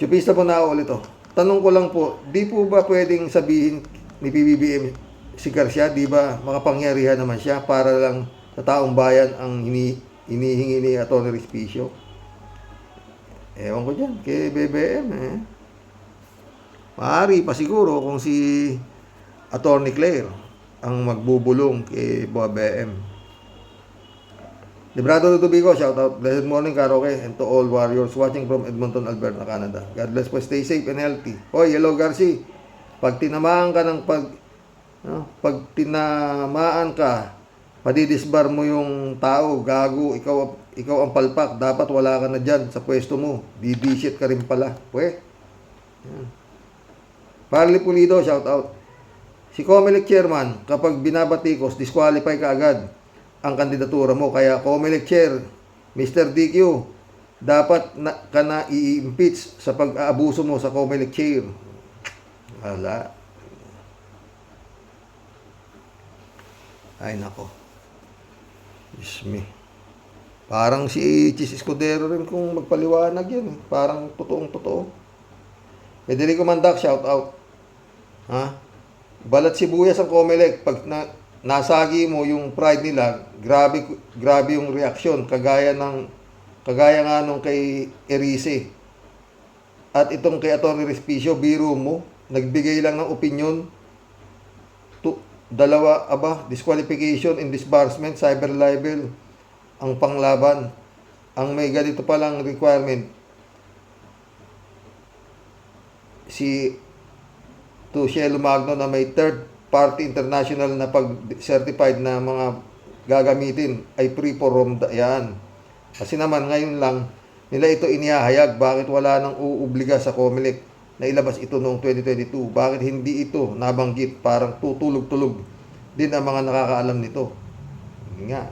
Chupista po na ulit to. Tanong ko lang po, di po ba pwedeng sabihin ni PBBM si Garcia, di ba makapangyarihan naman siya para lang sa taong bayan ang hinihingi ni Atty. Respicio? Ewan ko dyan, kay BBM eh. Maaari pa siguro kung si Atty. Claire ang magbubulong kay BBM. Librado Ludovico, shout out. Blessed morning, Karaoke, and to all warriors watching from Edmonton, Alberta, Canada. God bless po, stay safe and healthy. Hoy, hello Garci. Pag tinamaan ka, madidisbar mo yung tao, gago, ikaw ang palpak, dapat wala ka na dyan sa pwesto mo. Didishit ka rin pala. Yan. Parli Pulido, shout out. Si COMELEC chairman, kapag binabatikos, disqualify ka agad ang kandidatura mo. Kaya COMELEC chair, Mr. DQ, dapat ka na i-impeach sa pag-aabuso mo sa COMELEC chair. Wala. Ay nako. Diyos me. Parang si Chis Escudero rin kung magpaliwanag yan. Parang totoong-totoo. Federico Mandak, shout out. Balat sibuyas ang COMELEC. Pag nasagi mo yung pride nila, grabe yung reaksyon. Kagaya nga nung kay Erice. At itong kay Atty. Respicio, biro mo, nagbigay lang ng opinion. Disqualification in disbursement, cyber libel, ang panglaban. Ang may ganito palang requirement. Si Tushelo Magno na may third party international na pag-certified na mga gagamitin ay free for roam yan. Kasi naman ngayon lang nila ito inihahayag. Bakit wala nang uubliga sa COMELEC na ilabas ito noong 2022? Bakit hindi ito nabanggit? Parang tutulog-tulog din ang mga nakakaalam nito. Hindi nga.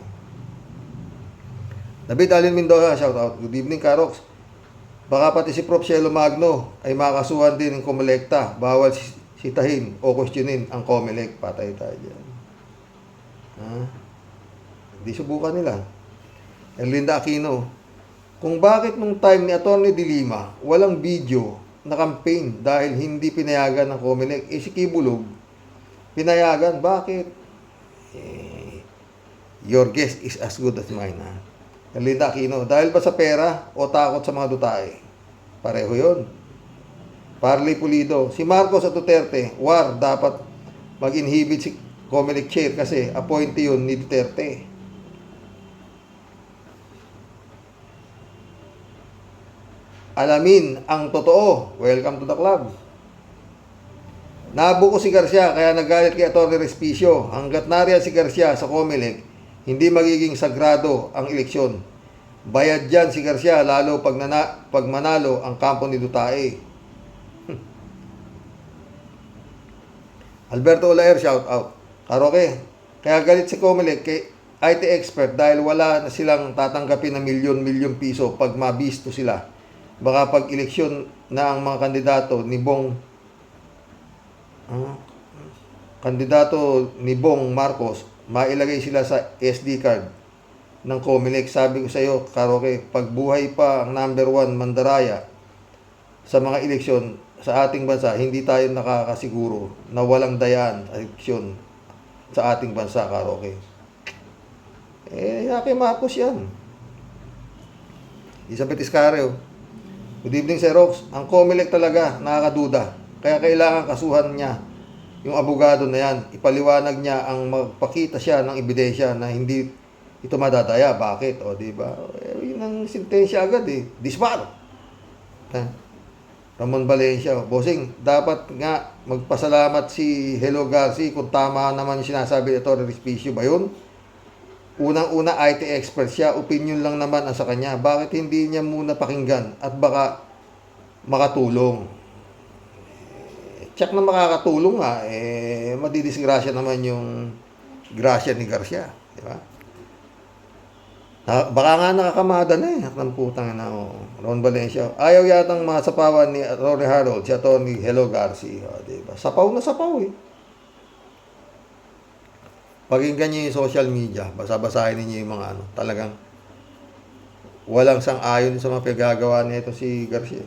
David Allen Mendoza, shout out. Good evening, Karox. Baka pati si Prof. Cielo Magno ay makasuhan din ng Comelec-ta. Bawal sitahin o questionin ang COMELEC. Patay tayo dyan. Ha? Hindi subukan nila. Erlinda Aquino, kung bakit nung time ni Atty. De Lima, walang video na campaign dahil hindi pinayagan ng COMELEC, si Kibulog, pinayagan. Bakit? Your guess is as good as mine. Ha? Erlinda Aquino, dahil ba sa pera o takot sa mga dutae? Pareho yun. Parley Pulido, si Marcos at Duterte, war, dapat mag-inhibit si COMELEC chair kasi appointee yun ni Duterte. Alamin ang totoo. Welcome to the club. Nabuko si Garcia kaya nagalit kay Atty. Respicio. Hanggat nariyan si Garcia sa COMELEC, hindi magiging sagrado ang eleksyon. Bayad dyan si Garcia lalo pag manalo ang kampo ni Dutae. Alberto Olaer, shout out. Karoke, kaya galit si COMELEC kay IT expert dahil wala na silang tatanggapin ng milyon-milyon piso pag mabisto sila. Baka pag eleksyon na ang mga kandidato ni Bong Marcos, mailagay sila sa SD card ng COMELEC. Sabi ko sa iyo, Karoke, pag buhay pa ang number 1 mandaraya sa mga eleksyon sa ating bansa, hindi tayo nakakasiguro na walang dayaan sa eleksyon sa ating bansa, Karoke. Kay Marcos yan. Elizabeth Iscareo, good evening, Sir Rox. Ang COMELEC talaga nakakaduda. Kaya kailangan kasuhan niya yung abogado na yan. Ipaliwanag niya ang magpakita siya ng ebidensya na hindi ito madadaya. Bakit? O, diba? Yun ang sentensya agad eh. Dispar. Ramon Valencia, bossing, dapat nga magpasalamat si Hello Garcia kung tama naman yung sinasabi ni Atty. Respicio ba yun? Unang-una, IT expert siya, opinion lang naman ang sa kanya. Bakit hindi niya muna pakinggan at baka makatulong? Check na makakatulong nga, madidisgrasya naman yung grasya ni Garcia. Di ba? Baka nga nakakamada na eh. Ang putang na Ron Valencia. Ayaw yatang masapawan ni Atty. Harold, si Atty. Hello Garcia. Di ba? Sapaw na sapaw eh. Pakinggan niyo yung social media, basa-basahin niyo yung mga talagang walang sang-ayon sa mga pinagagawa nito si Garcia.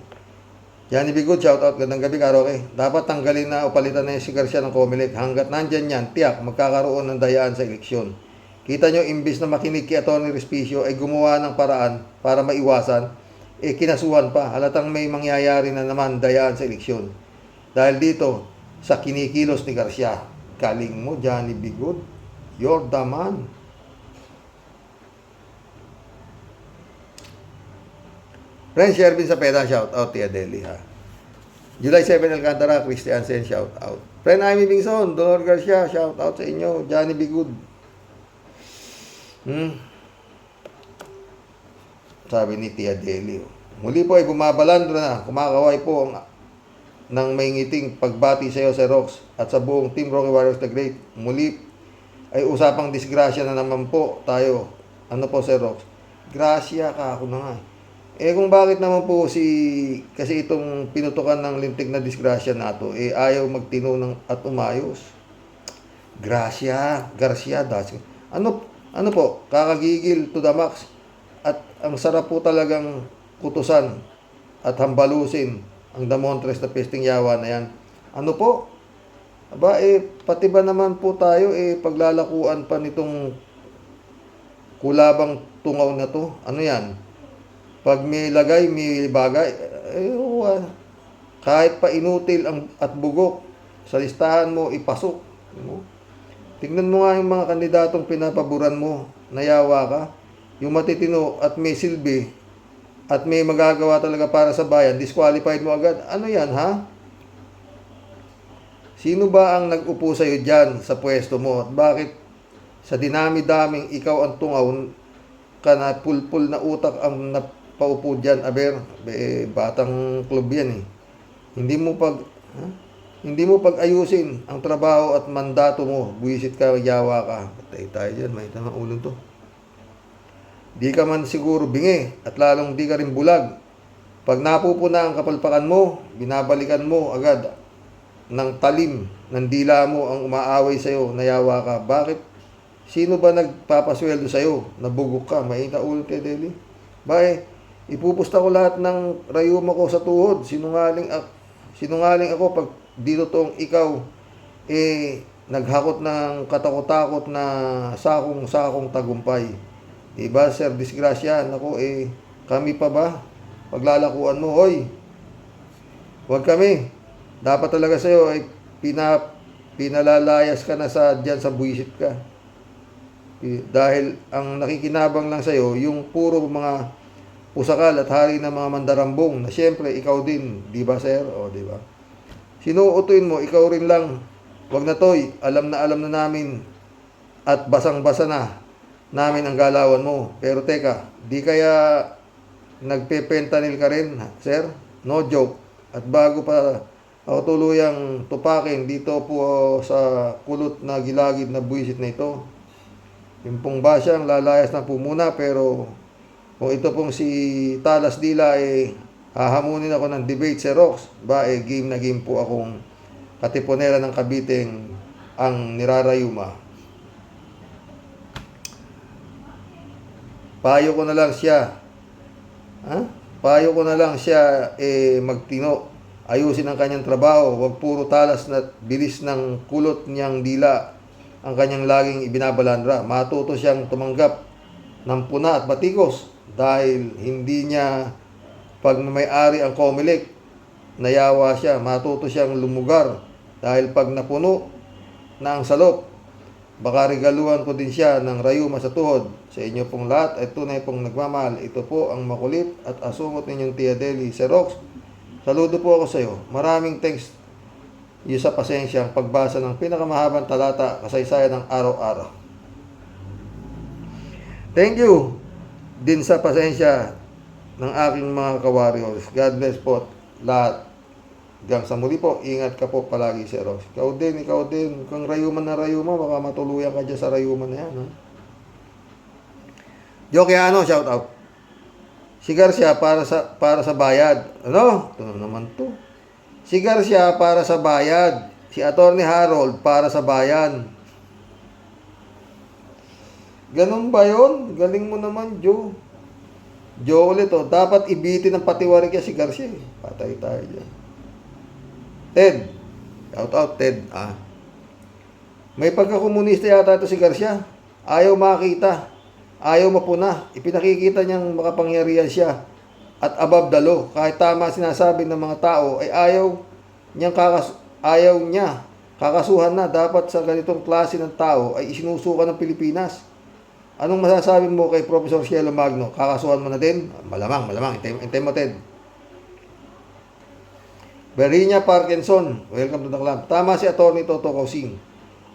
Johnny Bigot, shout out, gandang gabi, Karoke. Dapat tanggalin na o palitan na si Garcia ng COMELEC. Hanggat nandyan yan, tiyak, magkakaroon ng dayaan sa eleksyon. Kita nyo, imbis na makinig kay Atty. Respicio, ay gumawa ng paraan para maiwasan, kinasuhan pa. Halatang may mangyayari na naman dayaan sa eleksyon. Dahil dito, sa kinikilos ni Garcia. Galing mo, Johnny Bigot. You're the man. Friend Shervin Sapeda, shout out. Tia Deli, ha. July 7, Alcantara, Christian Sen, shout out. Friend Amy Bingson, Dolor Garcia, shout out sa inyo. Johnny Bigud. Sabi ni Tia Deli. Muli po ay bumabalandro na. Kumakaway po ng may ngiting pagbati sa iyo, Sir Rox, at sa buong Team Rocky Warriors the Great. Muli ay usapang disgrasya na naman po tayo. Ano po, Sir Rox? Grasya ka, ako na nga. Kung bakit naman po kasi itong pinutukan ng lintik na disgrasya na to, ayaw magtino at umayos. Grasya, Garcia, ano po, kakagigil to the max. At ang sarap po talagang kutusan at hambalusin ang damontres na pesting yawa na yan. Ano po? Aba, pati ba naman po tayo, paglalakuan pa nitong kulabang tungaw na to? Ano yan? Pag may lagay, may bagay, kahit pa inutil at bugok, sa listahan mo, ipasok. Tignan mo nga yung mga kandidatong pinapaboran mo, nayawa ka, yung matitino at may silbi, at may magagawa talaga para sa bayan, disqualified mo agad. Ano yan, ha? Sino ba ang nag-upo sa iyo dyan sa pwesto mo? At bakit sa dinami-daming ikaw ang tungaw ka na pulpul na utak ang napaupo dyan, aber, batang club yan eh. Hindi mo pag-ayusin ang trabaho at mandato mo, buwisit ka, yawa ka. Patay tayo dyan, may tamang ulo to. Di ka man siguro bingi at lalong di ka rin bulag. Pag napupuna ang kapalpakan mo, binabalikan mo agad ng talim ng dila mo ang umaaway sa'yo, nayawa ka. Bakit? Sino ba nagpapasweldo sa'yo? Nabugok ka, mainit na ulo kay Deli. Ipupusta ko lahat ng rayuma ko sa tuhod. Sinungaling ako pag di totoong ikaw naghakot ng katakot-takot na sakong tagumpay. Diba, sir, disgrasya, naku, kami pa ba? Paglalakuan mo, hoy, huwag kami. Dapat talaga sa'yo, pinalalayas ka na dyan sa buwisit ka. Dahil ang nakikinabang lang sa'yo, yung puro mga pusakal at hari ng mga mandarambong, na siyempre, ikaw din, di ba, sir? O, di ba? Sinuutuin mo, ikaw rin lang. Huwag na toy, alam na namin at basang-basa na namin ang galawan mo. Pero teka, di kaya nagpe-fentanyl ka rin, sir? No joke. At bago pa ako tuluyang tupakin dito po sa kulot na gilagid na buwisit na ito, yung pong basyang lalayas na po muna, pero kung ito pong si Talas Dila hahamunin ako ng debate, Sir Rox, game na game po akong katiponera ng Kabiteng ang nirarayuma. Payo ko na lang siya. Payo ko na lang siya magtino. Ayusin ang kanyang trabaho. Huwag puro talas na bilis ng kulot niyang dila ang kanyang laging ibinabalandra. Matuto siyang tumanggap ng puna at batikos dahil hindi niya pagmamayari ang Comelec. Nayawa siya. Matuto siyang lumugar dahil pag napuno na ang salop, baka regaluhan ko din siya ng rayuma sa tuhod. Sa inyo pong lahat ay tunay pong nagmamahal. Ito po ang makulit at asungot ninyong Tia Deli. Sir Rox, saludo po ako sa iyo. Maraming thanks iyo sa pasensyang pagbasa ng pinakamahabang talata kasaysayan ng araw-araw. Thank you din sa pasensya ng aking mga ka-warriors. God bless po lahat. Hanggang sa muli po, ingat ka po palagi, Sir Rox. Ikaw din. Kung rayuman na rayuma, baka matuluyan ka dyan sa rayuman na yan. Jokiano, shout out. Si Garcia para sa bayad. Ano? Ito naman to. Si Garcia para sa bayad. Si Attorney Harold para sa bayan. Ganun ba yun? Galing mo naman, Joe. Joe ulit, dapat ibitin ng patiwari kaya si Garcia. Patay tayo dyan. Ted. Shout out, Ted. May pagkakomunista yata ito si Garcia. Ayaw makita. Ayaw mapuna. Ipinakikita niyang makapangyarihan siya. At above the law. Kahit tama sinasabi ng mga tao, ay ayaw niya. Kakasuhan na. Dapat sa ganitong klase ng tao ay isinusuka ng Pilipinas. Anong masasabi mo kay Professor Cielo Magno? Kakasuhan mo na din? Malamang. Hintay mo, Ted. Berinya Parkinson, welcome to the club. Tama si Atty. Toto Kausing.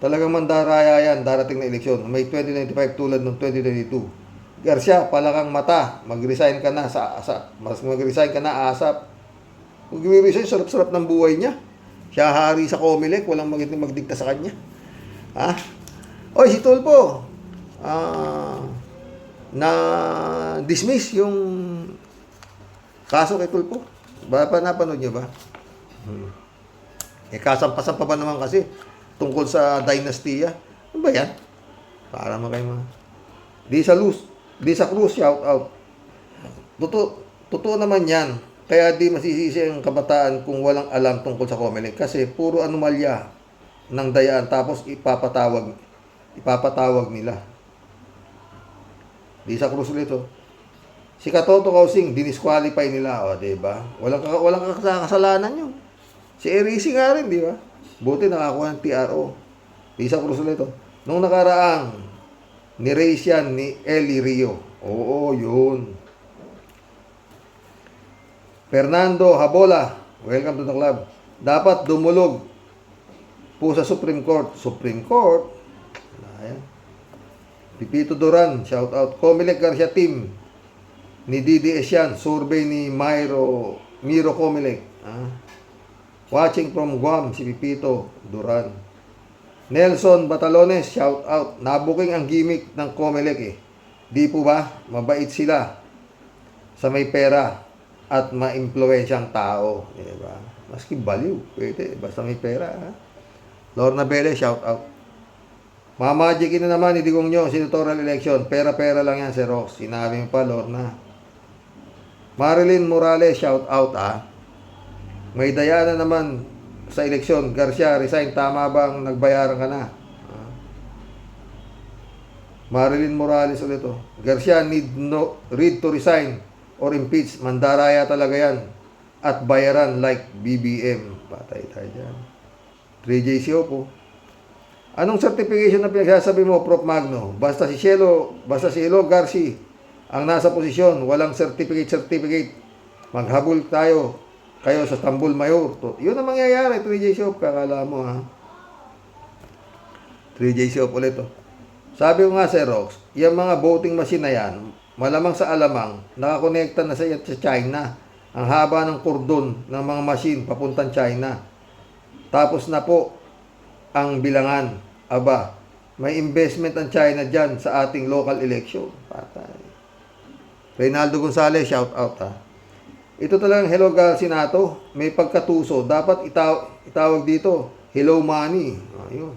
Talagang mandaraya yan, darating na eleksyon. May 2095 tulad ng 2022. Garcia, palakang mata. Mag-resign ka na ASAP. Mag-resign, sarap-sarap ng buhay niya. Siya hari sa Comelec, walang magdikta sa kanya. Oy, si Tulpo. Na-dismiss yung kaso kay Tulpo. Napanood niyo ba? Kasampa-sampa pa naman kasi tungkol sa dinastiya. Ano ba yan? Para mga kayo Di sa Cruz, shout out. Totoo naman yan. Kaya di masisisi ang kabataan kung walang alam tungkol sa Comelec. Kasi puro anomalya ng dayaan tapos ipapatawag nila. Di sa Cruz ulit Si Katoto Kausing, dinisqualify nila. Diba? Walang kasalanan yun. Si Erisi nga rin, di ba? Buti nakakuha ng TRO. Isa Cruz ulit Nung nakaraang, ni-raise yan ni Eli Rio. Oo, yun. Fernando Habola, welcome to the club. Dapat dumulog po sa Supreme Court. Supreme Court? Ayan. Pipito Duran, shout out. Comelec Garcia Team, ni DDS yan. Survey ni Miro Comelec. Watching from Guam, si Pipito Duran. Nelson Batalones, shout out. Nabuking ang gimmick ng Comelec eh. Di po ba? Mabait sila sa may pera at ma-impluensyang tao. Diba? Maski baliw, pwede. Basta may pera. Ha? Lorna Bele, shout out. Mamagikin na naman ni Digong nyo, senatorial election. Pera-pera lang yan, Sir Rox. Sinabi mo pa, Lorna. Marilyn Morales, shout out May daya na naman sa eleksyon. Garcia, resign. Tama bang nagbayaran ka na? Marilyn Morales ulit Garcia need to resign or impeach. Mandaraya talaga yan. At bayaran like BBM. Patay tayo dyan. 3JCO po. Anong certification na pinagsasabi mo, Prof. Magno? Basta si Elo Garcia ang nasa posisyon, walang certificate. Maghabol kayo sa Tambol Mayor. Yun ang mangyayari, 3J Shop. Kakala mo, 3J Shop ulit, Sabi ko nga, Sir Rox, yung mga voting machine na yan, malamang sa alamang, nakakonekta na sa China. Ang haba ng kordon ng mga machine papuntang China. Tapos na po ang bilangan. Aba, may investment ang China dyan sa ating local election. Patay. Reynaldo Gonzalez, shout out Ito talagang Hello Garcia nato. May pagkatuso. Dapat itawag dito, Hello Money. Ayun.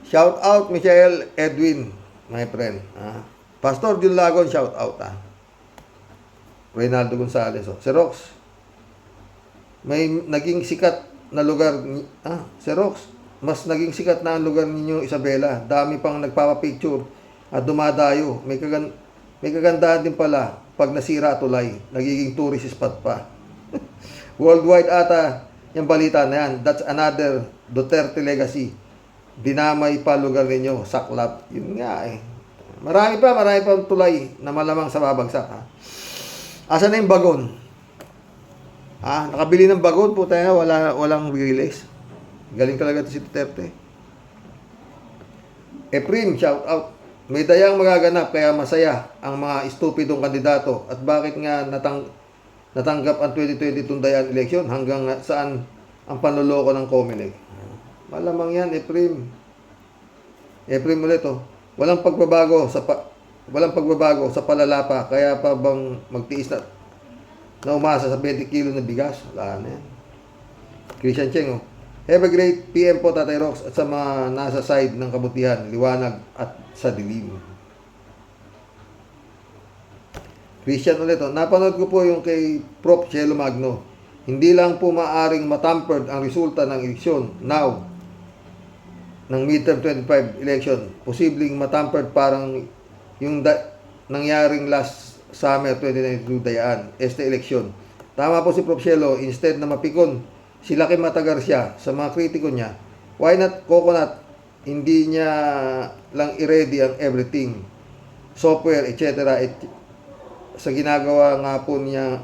Shout out Michael Edwin, my friend. Pastor Jun Lagon, shout out Reynaldo Gonzalez. Sir Rox, may naging sikat na lugar, Sir Rox, mas naging sikat na ang lugar ninyo, Isabela. Dami pang nagpapapicture at dumadayo. May kagandahan din pala pag nasira tulay. Nagiging tourist spot pa. Worldwide ata yung balita na yan. That's another Duterte legacy. Dinamay pa lugar ninyo. Saklap. Yun nga Marami pa tulay na malamang sa babagsak. Asa na yung bagon? Nakabili ng bagon po tayo, walang release. Galing talaga ito si Duterte. Efrim, shout out. May dayang magaganap kaya masaya ang mga estupidong kandidato. At bakit nga natanggap ang 2022 dayang eleksyon hanggang saan ang panloloko ng Comelec? Malamang yan, Efrim. Efrim ulit Walang pagbabago sa palalapa, kaya pa bang magtiis na umasa sa 20 kilo na bigas? Wala na yan. Christian Cheng, Have a great PM po, Tatay Rox, at sa mga nasa side ng kabutihan, liwanag at sa dilim. Christian ulit, napanood ko po yung kay Prof. Chelo Magno. Hindi lang po maaring matampered ang resulta ng eleksyon now ng midterm 25 election. Posibleng matampered parang yung nangyaring last summer 2022 dayaan, election. Tama po si Prof. Chelo, instead na mapikon si Laki Mata Garcia sa mga kritiko niya, why not Coconut? Hindi niya lang i-ready ang everything, software, etc. Sa ginagawa nga po niyang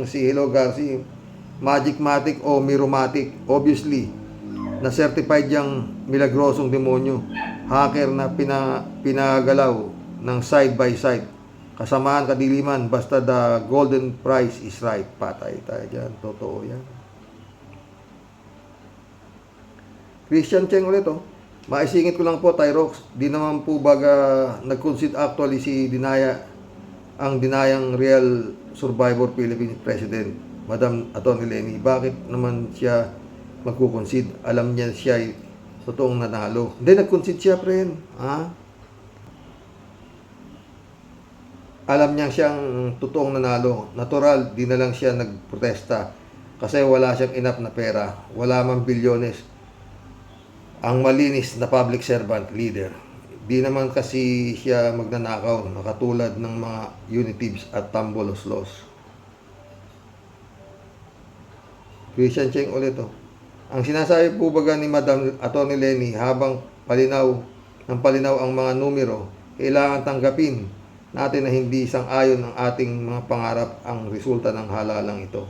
si Hello Garcia, Magicmatic o Miromatic, obviously, na certified yang milagrosong demonyo, hacker na pinagalaw ng side by side. Kasamaan, kadiliman, basta the golden price is right. Patay tayo dyan. Totoo yan. Christian Cheng ulit Maisingit ko lang po, Tyrox. Di naman po baga nag-concede actually si ang dinayang real survivor Philippine President, Madam Atty. Leni. Bakit naman siya magkukoncede? Alam niya siya ay totoong nanalo. Hindi, nag-concede siya, friend. Alam niya siyang totoong nanalo. Natural, di na lang siya nagprotesta kasi wala siyang enough na pera. Wala mang bilyones. Ang malinis na public servant leader. Di naman kasi siya magnanakaw, nakatulad ng mga unitives at tambolos-los. Christian Cheng ulit Ang sinasabi po baga ni Madam Atty. Leni, habang palinaw ang mga numero, kailangan tanggapin natin na hindi sang-ayon ang ating mga pangarap ang resulta ng halalang ito.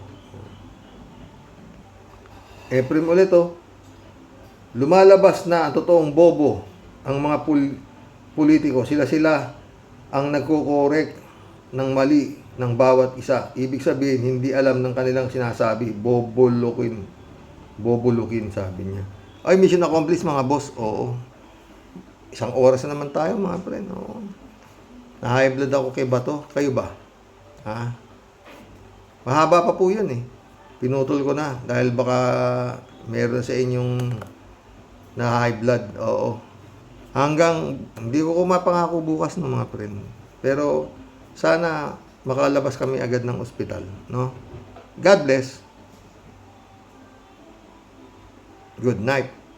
Efrim ulit lumalabas na ang totoong bobo ang mga politiko. Sila ang nagko-correct ng mali ng bawat isa. Ibig sabihin, hindi alam ng kanilang sinasabi. Bobolukin, sabi niya. Ay, mission accomplished mga boss. Oo. 1 oras na naman tayo mga friend. Oo. Na-high blood ako kay Bato. Kayo ba? Ha? Mahaba pa po yan eh. Pinutol ko na dahil baka meron sa inyong na high blood. Oo. Hanggang, hindi ko mapangako bukas ng mga friend. Pero, sana makalabas kami agad ng ospital. No? God bless. Good night.